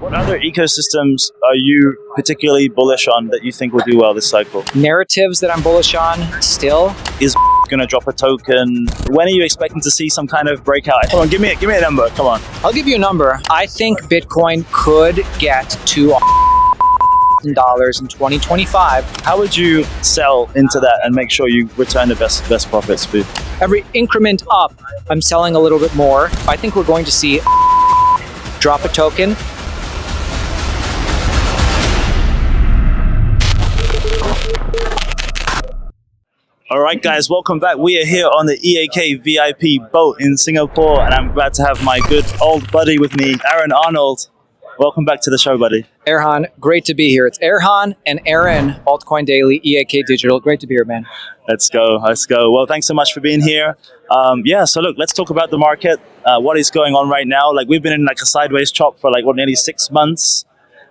What other ecosystems are you particularly bullish on that you think will do well this cycle? Narratives that I'm bullish on still. Is going to drop a token? When are you expecting to see some kind of breakout? Come on, give me a number. Come on. I'll give you a number. I think Bitcoin could get to $1,000 in 2025. How would you sell into that and make sure you return the best profits for you? Every increment up, I'm selling a little bit more. I think we're going to see drop a token. All right, guys, welcome back. We are here on the EAK VIP boat in Singapore, and I'm glad to have my good old buddy with me, Aaron Arnold. Welcome back to the show, buddy. Erhan, great to be here. It's Erhan and Aaron, Altcoin Daily, EAK Digital. Great to be here, man. Let's go. Well, thanks so much for being here. So look, let's talk about the market. What is going on right now? Like, we've been in like a sideways chop for nearly 6 months.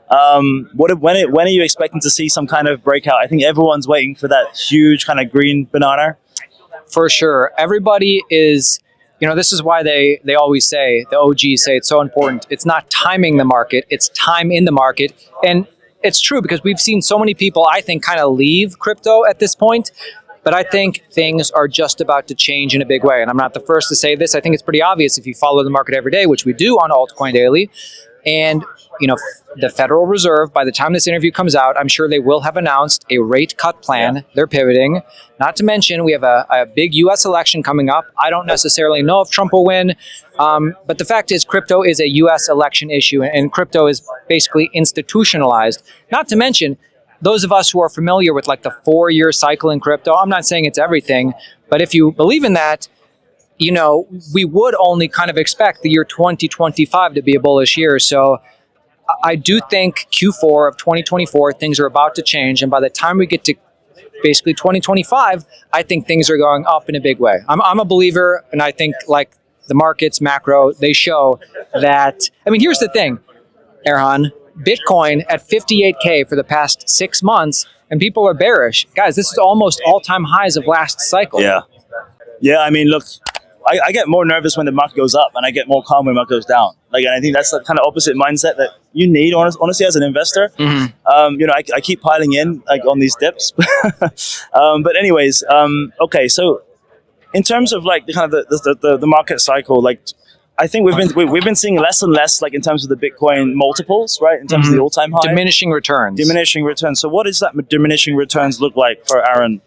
When are you expecting to see some kind of breakout? I think everyone's waiting for that huge kind of green banana. For sure. Everybody is, this is why they always say, the OGs say it's so important. It's not timing the market, it's time in the market. And it's true because we've seen so many people, I think, kind of leave crypto at this point. But I think things are just about to change in a big way. And I'm not the first to say this. I think it's pretty obvious if you follow the market every day, which we do on Altcoin Daily. And the Federal Reserve, by the time this interview comes out, I'm sure they will have announced a rate cut plan. Yeah. They're pivoting. Not to mention, we have a big U.S. election coming up. I don't necessarily know if Trump will win, but the fact is crypto is a U.S. election issue, and crypto is basically institutionalized. Not to mention, those of us who are familiar with like the 4-year cycle in crypto, I'm not saying it's everything, but if you believe in that, we would only kind of expect the year 2025 to be a bullish year. So I do think Q4 of 2024, things are about to change. And by the time we get to basically 2025, I think things are going up in a big way. I'm a believer, and I think like the markets, macro, they show that. I mean, here's the thing, Erhan, Bitcoin at 58K for the past 6 months, and people are bearish. Guys, this is almost all-time highs of last cycle. Yeah, I mean, look, I get more nervous when the market goes up, and I get more calm when the market goes down. And I think that's the kind of opposite mindset that you need, honestly, as an investor. Mm-hmm. I keep piling in on these dips. But anyways, okay. So in terms of the kind of the market cycle, I think we've been seeing less and less in terms of the Bitcoin multiples, right? In terms of the all-time high. Diminishing returns. So what does that diminishing returns look like for Aaron?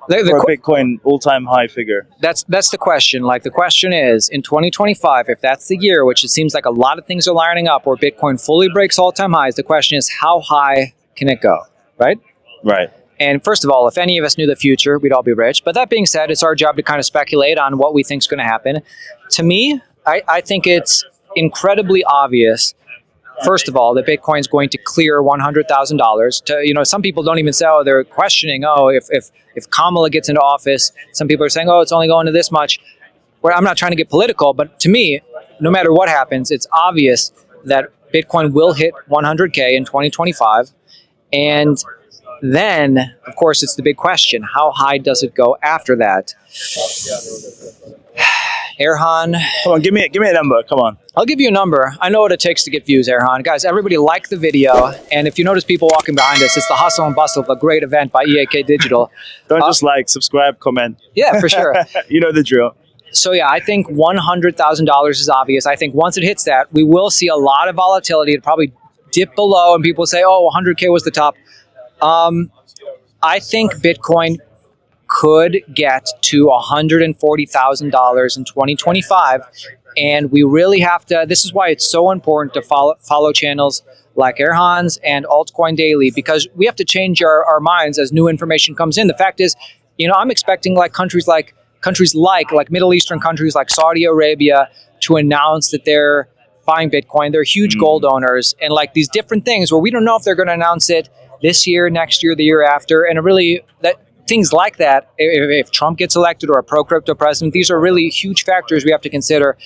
For a Bitcoin all-time high figure? That's the question. The question is, in 2025, if that's the year, which it seems like a lot of things are lining up where Bitcoin fully breaks all-time highs, the question is, how high can it go, right? Right. And first of all, if any of us knew the future, we'd all be rich. But that being said, it's our job to kind of speculate on what we think is going to happen. To me, I think it's incredibly obvious, first of all, that Bitcoin is going to clear $100,000. Some people don't even say, they're questioning, if Kamala gets into office, some people are saying, it's only going to this much. Where I'm not trying to get political, but to me, no matter what happens, it's obvious that Bitcoin will hit 100K in 2025. And then, of course, it's the big question, how high does it go after that? Erhan. Come on, give me a number. Come on. I'll give you a number. I know what it takes to get views, Erhan. Guys, everybody like the video. And if you notice people walking behind us, it's the hustle and bustle of a great event by EAK Digital. Don't just subscribe, comment. Yeah, for sure. You know the drill. So yeah, I think $100,000 is obvious. I think once it hits that, we will see a lot of volatility. It'll probably dip below and people say, 100K was the top. I think Bitcoin could get to $140,000 in 2025. And we really have to, this is why it's so important to follow channels like Erhan's and Altcoin Daily, because we have to change our minds as new information comes in. The fact is, I'm expecting countries like Middle Eastern countries like Saudi Arabia to announce that they're buying Bitcoin. They're huge gold owners, and these different things where we don't know if they're going to announce it this year, next year, the year after. And things like that, if Trump gets elected or a pro-crypto president, these are really huge factors we have to consider.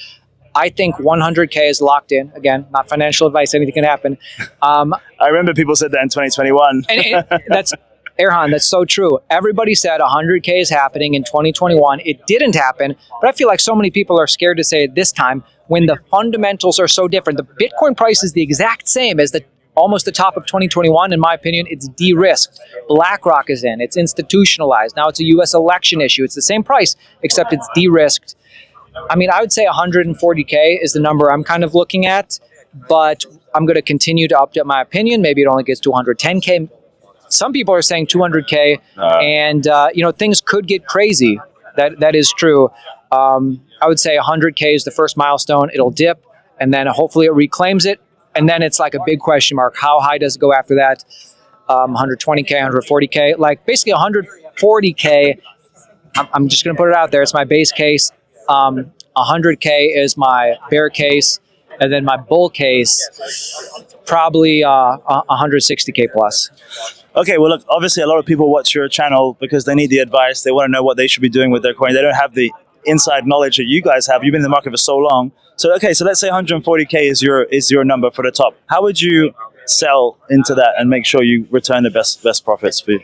I think 100K is locked in. Again, not financial advice, anything can happen. I remember people said that in 2021. and Erhan, that's so true. Everybody said 100K is happening in 2021. It didn't happen, but I feel like so many people are scared to say it this time when the fundamentals are so different. The Bitcoin price is the exact same as almost the top of 2021. In my opinion, it's de-risked. BlackRock is in. It's institutionalized. Now it's a U.S. election issue. It's the same price, except it's de-risked. I mean, I would say 140K is the number I'm kind of looking at, but I'm going to continue to update my opinion. Maybe it only gets to 110K. Some people are saying 200K, and things could get crazy. That is true. I would say 100K is the first milestone. It'll dip, and then hopefully it reclaims it, and then it's like a big question mark. How high does it go after that? 120K, 140K, like basically 140K. I'm just going to put it out there. It's my base case. 100K is my bear case, and then my bull case, probably 160K plus. Okay, well, look, obviously a lot of people watch your channel because they need the advice. They want to know what they should be doing with their coin. They don't have the inside knowledge that you guys have. You've been in the market for so long. So, okay, so let's say 140K is your number for the top. How would you sell into that and make sure you return the best profits for you?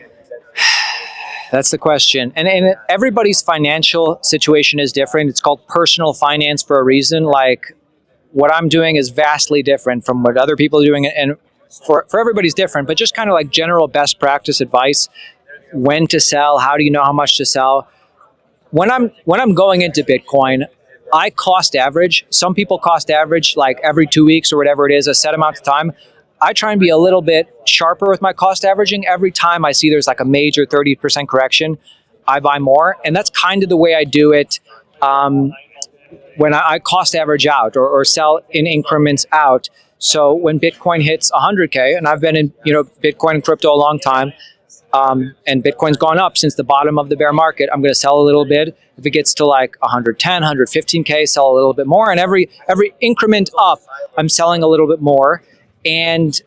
That's the question. And everybody's financial situation is different. It's called personal finance for a reason. Like, what I'm doing is vastly different from what other people are doing. And for everybody's different, but just kind of like general best practice advice, when to sell, how do you know how much to sell? When I'm going into Bitcoin, I cost average. Some people cost average like every 2 weeks or whatever it is, a set amount of time. I try and be a little bit sharper with my cost averaging. Every time I see there's like a major 30% correction, I buy more. And that's kind of the way I do it when I cost average out or sell in increments out. So when Bitcoin hits 100K, and I've been in Bitcoin and crypto a long time, and Bitcoin's gone up since the bottom of the bear market, I'm going to sell a little bit. If it gets to like 110, 115K, sell a little bit more. And every increment up, I'm selling a little bit more. And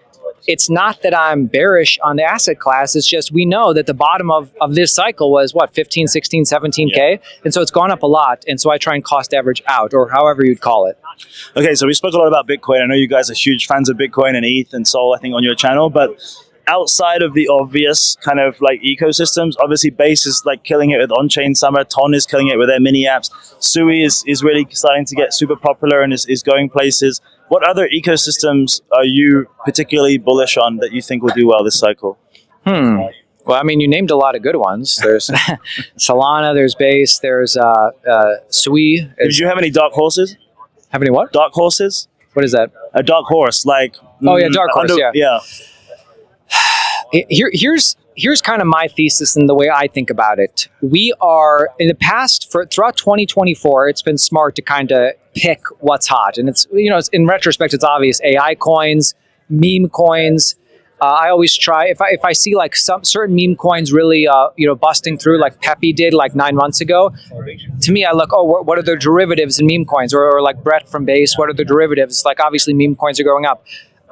it's not that I'm bearish on the asset class. It's just we know that the bottom of this cycle was, 15, 16, 17K? Yeah. And so it's gone up a lot. And so I try and cost average out, or however you'd call it. Okay, so we spoke a lot about Bitcoin. I know you guys are huge fans of Bitcoin and ETH and Sol, I think, on your channel. But outside of the obvious kind of like ecosystems, obviously Base is like killing it with on-chain summer. Ton is killing it with their mini apps. Sui is really starting to get super popular and is going places. What other ecosystems are you particularly bullish on that you think will do well this cycle? Well, I mean, you named a lot of good ones. There's Solana, there's Base, there's Sui. Did you have any dark horses? Have any what? Dark horses? What is that? A dark horse, like... dark horse, yeah. Here's kind of my thesis and the way I think about it. We are, in the past, throughout 2024, it's been smart to kind of pick what's hot. And it's in retrospect, it's obvious. AI coins, meme coins. I always try, if I see like some certain meme coins really, busting through like Pepe did like 9 months ago, to me, I look, what are the derivatives in meme coins? Or like Brett from Base, what are the derivatives? Like obviously meme coins are going up.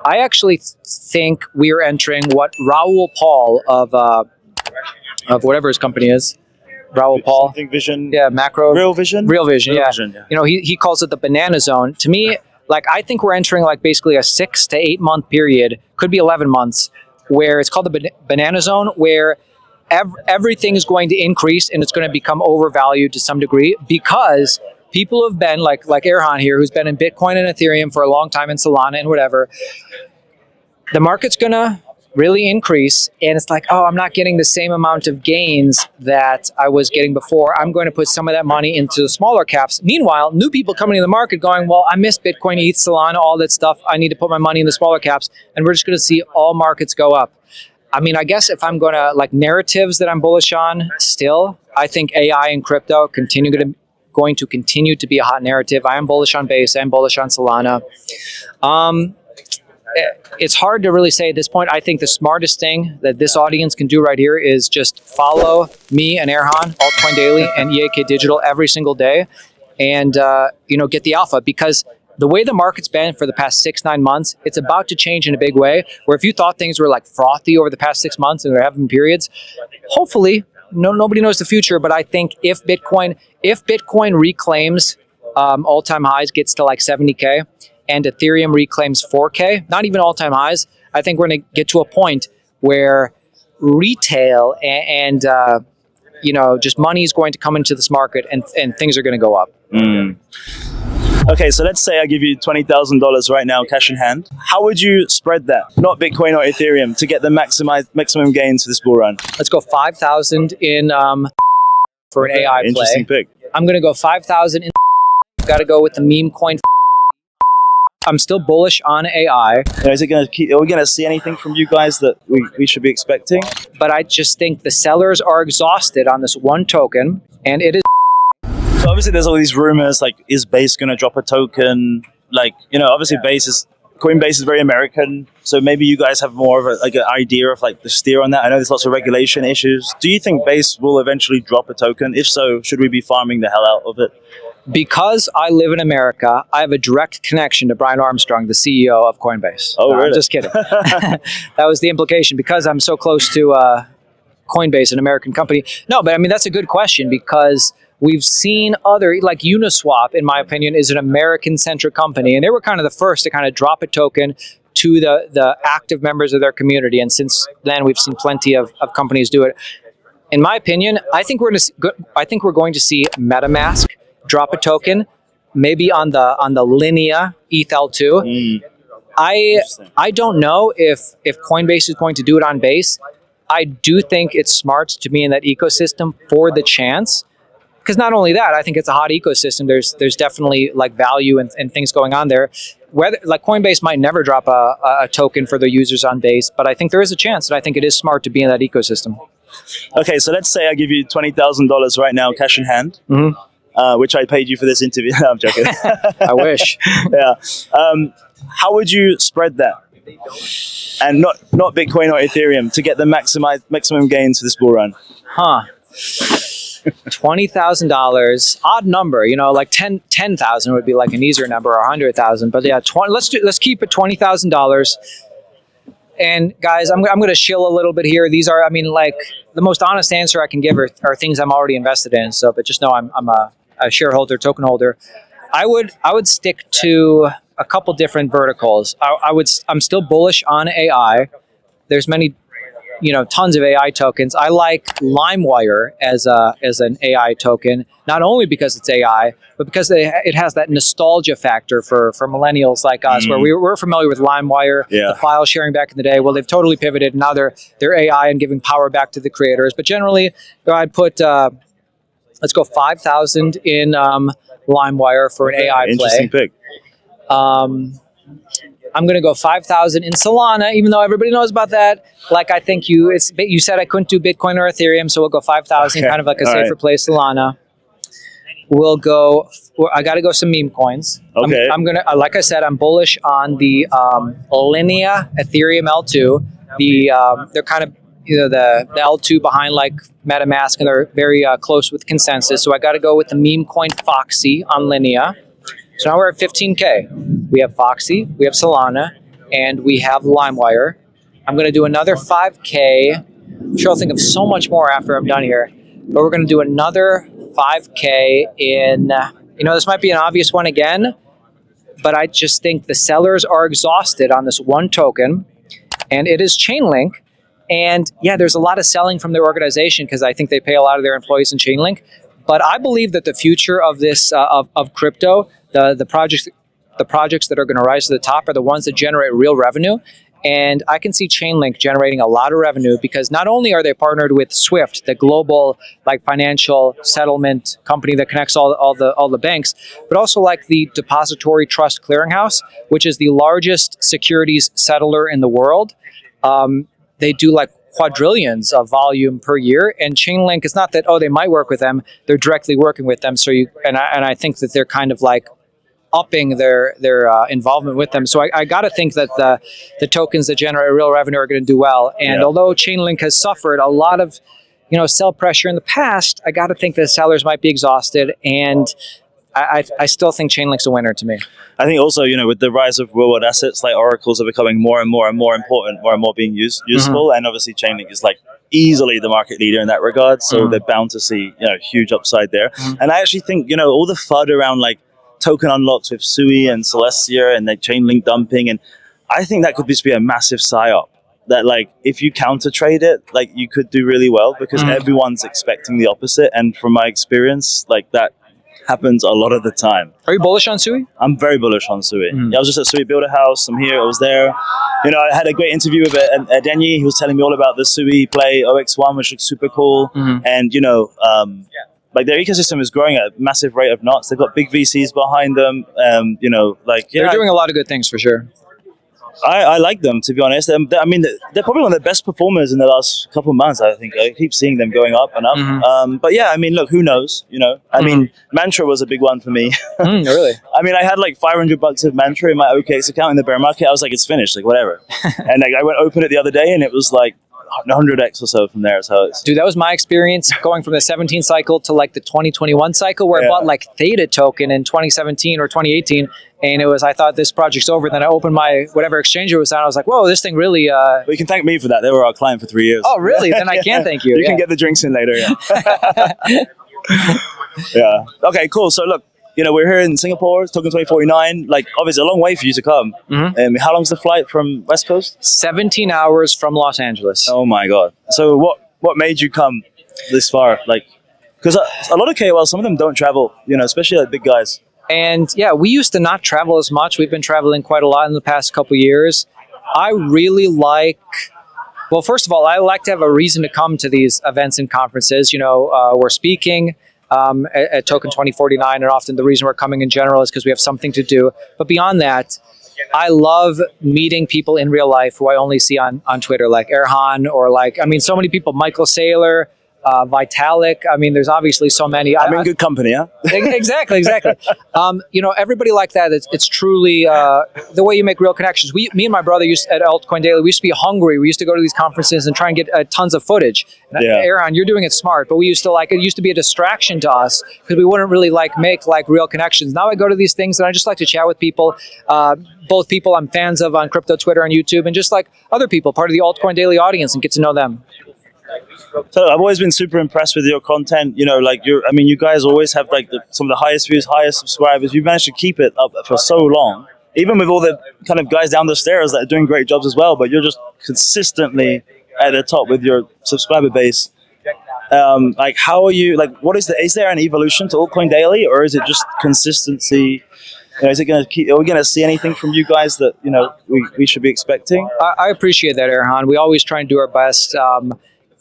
I actually think we're entering what Raoul Paul of whatever his company is. Raoul Paul. Something Vision. Yeah, Macro. Real Vision? Real Vision, Real yeah. Vision, yeah. He calls it the banana zone. To me, like I think we're entering like basically a 6 to 8 month period, could be 11 months, where it's called the banana zone, where everything is going to increase and it's going to become overvalued to some degree because people have been like Erhan here, who's been in Bitcoin and Ethereum for a long time, and Solana and whatever. The market's going to really increase, and it's like, I'm not getting the same amount of gains that I was getting before. I'm going to put some of that money into the smaller caps. Meanwhile, new people coming in the market going, well, I missed Bitcoin, ETH, Solana, all that stuff. I need to put my money in the smaller caps, and we're just going to see all markets go up. I mean, I guess if I'm going to, like, narratives that I'm bullish on still, I think AI and crypto going to continue to be a hot narrative. I am bullish on Base. I am bullish on Solana. It's hard to really say at this point. I think the smartest thing that this audience can do right here is just follow me and Erhan, Altcoin Daily, and EAK Digital every single day, and get the alpha, because the way the market's been for the past 6-9 months, it's about to change in a big way. Where if you thought things were like frothy over the past 6 months and there have been periods, hopefully, nobody knows the future. But I think if Bitcoin reclaims all-time highs, gets to like 70K, and Ethereum reclaims 4K, not even all-time highs, I think we're going to get to a point where retail and just money is going to come into this market and things are going to go up. Okay, so let's say I give you $20,000 right now, cash in hand. How would you spread that? Not Bitcoin or Ethereum to get the maximum gains for this bull run. Let's go 5,000 in for an AI play. Interesting pick. I'm going to go 5,000 in. Got to go with the meme coin. I'm still bullish on AI. Is it going to keep? Are we going to see anything from you guys that we should be expecting? But I just think the sellers are exhausted on this one token, and it is. So obviously, there's all these rumors like, is Base going to drop a token? Like, obviously, Coinbase is very American, so maybe you guys have more of an idea of like the steer on that. I know there's lots of regulation issues. Do you think Base will eventually drop a token? If so, should we be farming the hell out of it? Because I live in America, I have a direct connection to Brian Armstrong, the CEO of Coinbase. Oh, really? I'm just kidding. That was the implication. Because I'm so close to Coinbase, an American company. No, but I mean, that's a good question because we've seen other, like Uniswap, in my opinion, is an American-centric company. And they were kind of the first to kind of drop a token to the active members of their community. And since then, we've seen plenty of companies do it. In my opinion, I think we're going to see MetaMask drop a token, maybe on the Linea ETH2. I don't know if Coinbase is going to do it on Base. I do think it's smart to be in that ecosystem for the chance. Because not only that, I think it's a hot ecosystem. There's definitely like value and things going on there. Whether like Coinbase might never drop a token for their users on Base, but I think there is a chance, and I think it is smart to be in that ecosystem. Okay, so let's say I give you $20,000 right now, cash in hand. Which I paid you for this interview. No, I'm joking. I wish. Yeah. How would you spread that? And not Bitcoin or Ethereum to get the maximum gains for this bull run. $20,000, odd number. Like 10,000 would be like an easier number, or 100,000. But yeah, let's keep it $20,000. And guys, I'm going to shill a little bit here. These are, like the most honest answer I can give are things I'm already invested in. So, but just know I'm a shareholder, token holder. I would stick to a couple different verticals. I'm still bullish on AI. There's many, tons of AI tokens. I like LimeWire as an AI token, not only because it's AI, but because it has that nostalgia factor for millennials like us, where we're familiar with LimeWire, the file sharing back in the day. Well, they've totally pivoted. Now they're AI and giving power back to the creators. But generally, I'd put let's go 5,000 in LimeWire for an AI play. Interesting pick. I'm going to go 5,000 in Solana, even though everybody knows about that. Like, I think you said I couldn't do Bitcoin or Ethereum, so we'll go 5,000, kind of like a safer play, Solana. We'll go, I got to go some meme coins. Okay. I'm going to, like I said, I'm bullish on the Linea Ethereum L2. They're kind of, the L2 behind like MetaMask, and they're very close with consensus. So I got to go with the meme coin Foxy on Linea. So now we're at 15K. We have Foxy, we have Solana, and we have LimeWire. I'm going to do another 5K. I'm sure I'll think of so much more after I'm done here. But we're going to do another 5K in, this might be an obvious one again, but I just think the sellers are exhausted on this one token, and it is Chainlink. And yeah, there's a lot of selling from their organization because I think they pay a lot of their employees in Chainlink. But I believe that the future of this, of crypto, the projects that are going to rise to the top are the ones that generate real revenue. And I can see Chainlink generating a lot of revenue because not only are they partnered with Swift, the global financial settlement company that connects all the banks, but also like the Depository Trust Clearinghouse, which is the largest securities settler in the world. They do like quadrillions of volume per year, and Chainlink, it's not that they might work with them; they're directly working with them. So I think that they're kind of like upping their involvement with them. So I got to think that the tokens that generate real revenue are going to do well. And although Chainlink has suffered a lot of sell pressure in the past, I got to think that sellers might be exhausted, and I still think Chainlink's a winner to me. I think also, with the rise of real world assets, like oracles are becoming more and more and more important, more and more being useful. And obviously Chainlink is like easily the market leader in that regard. So they're bound to see, huge upside there. And I actually think, all the FUD around like token unlocks with Sui and Celestia and the Chainlink dumping, and I think that could just be a massive psyop. that like if you counter trade it, like you could do really well because everyone's expecting the opposite. And from my experience, like that happens a lot of the time. Are you bullish on Sui? I'm very bullish on Sui. I was just at Sui Builder House. I'm here. I was there. You know, I had a great interview with Adenyi. He was telling me all about the Sui Play OX1, which looks super cool. And, you know, like their ecosystem is growing at a massive rate of knots. They've got big VCs behind them. You know, like they're doing a lot of good things for sure. I like them, to be honest. I mean, they're probably one of the best performers in the last couple of months, I think. I keep seeing them going up and up. But yeah, I mean, look, who knows? You know, I mean, Mantra was a big one for me. Really? I mean, I had like $500 of Mantra in my OKX account in the bear market. I was like, it's finished, like whatever. And like, I went open it the other day and it was like 100x or so from there. So it's dude, that was my experience going from the 17 cycle to like the 2021 cycle where I bought like Theta token in 2017 or 2018. And it was, I thought this project's over. Then I opened my whatever exchange it was on. I was like, whoa, this thing really. Well, you can thank me for that. They were our client for 3 years. Oh, really? Then I can thank you. You can get the drinks in later. Yeah. Yeah. Okay, cool. So look, you know, we're here in Singapore, talking 2049. Like, obviously, a long way for you to come. How long's the flight from West Coast? 17 hours from Los Angeles. Oh my God. So what made you come this far? Like, because a lot of KOLs, some of them don't travel, you know, especially like big guys. And yeah, we used to not travel as much. We've been traveling quite a lot in the past couple years. I really like, well, first of all, I like to have a reason to come to these events and conferences. You know, we're speaking at Token 2049, and often the reason we're coming in general is because we have something to do. But beyond that, I love meeting people in real life who I only see on Twitter, like Erhan or like, I mean, so many people, Michael Saylor, Vitalik. I mean, there's obviously so many. I'm in good company, huh? Exactly. You know, everybody like that. It's truly the way you make real connections. Me and my brother at Altcoin Daily, we used to be hungry. We used to go to these conferences and try and get tons of footage. And Aaron, you're doing it smart, but we used to like, it used to be a distraction to us because we wouldn't really like make like real connections. Now I go to these things and I just like to chat with people. Both people I'm fans of on crypto, Twitter, and YouTube, and just like other people, part of the Altcoin Daily audience, and get to know them. So I've always been super impressed with your content. You know, like I mean, you guys always have like some of the highest views, highest subscribers. You've managed to keep it up for so long, even with all the kind of guys down the stairs that are doing great jobs as well. But you're just consistently at the top with your subscriber base. Like, how are you? Like, is there an evolution to Altcoin Daily, or is it just consistency? You know, is it going to keep? Are we going to see anything from you guys that you know we should be expecting? I appreciate that, Erhan. We always try and do our best.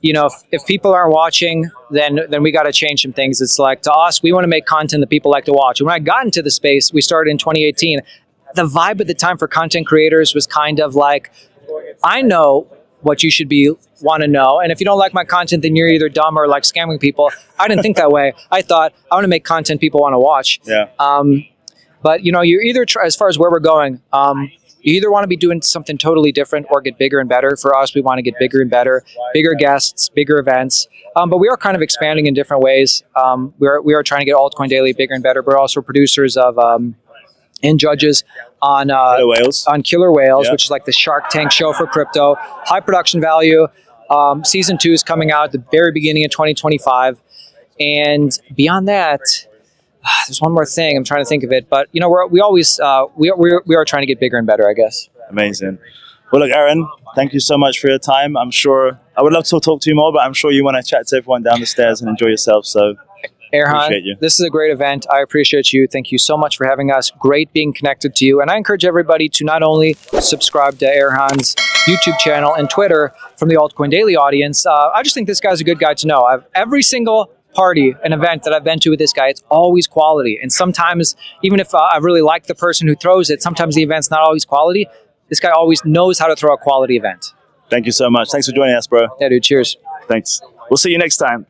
You know, if people aren't watching, then we got to change some things. It's like, to us, we want to make content that people like to watch. And when I got into the space, we started in 2018. The vibe at the time for content creators was kind of like, I know what you should want to know, and if you don't like my content, then you're either dumb or like scamming people. I didn't think that way. I thought, I want to make content people want to watch. Yeah. But you know, you're either as far as where we're going. You either want to be doing something totally different or get bigger and better. For us, we want to get bigger and better, bigger guests, bigger events. But we are kind of expanding in different ways. We are trying to get Altcoin Daily bigger and better. We're also producers of and judges on Killer Whales, which is like the Shark Tank show for crypto. High production value. Season 2 is coming out at the very beginning of 2025. And beyond that, there's one more thing. I'm trying to think of it, but you know, we are trying to get bigger and better, I guess. Amazing. Well, look, Aaron, thank you so much for your time. I'm sure I would love to talk to you more, but I'm sure you want to chat to everyone down the stairs and enjoy yourself. So, Erhan, this is a great event. I appreciate you. Thank you so much for having us. Great being connected to you. And I encourage everybody to not only subscribe to Erhan's YouTube channel and Twitter from the Altcoin Daily audience. I just think this guy's a good guy to know. Every single party, an event that I've been to with this guy, it's always quality. And sometimes, even if I really like the person who throws it, sometimes the event's not always quality. This guy always knows how to throw a quality event. Thank you so much. Thanks for joining us, bro. Yeah, dude. Cheers. Thanks. We'll see you next time.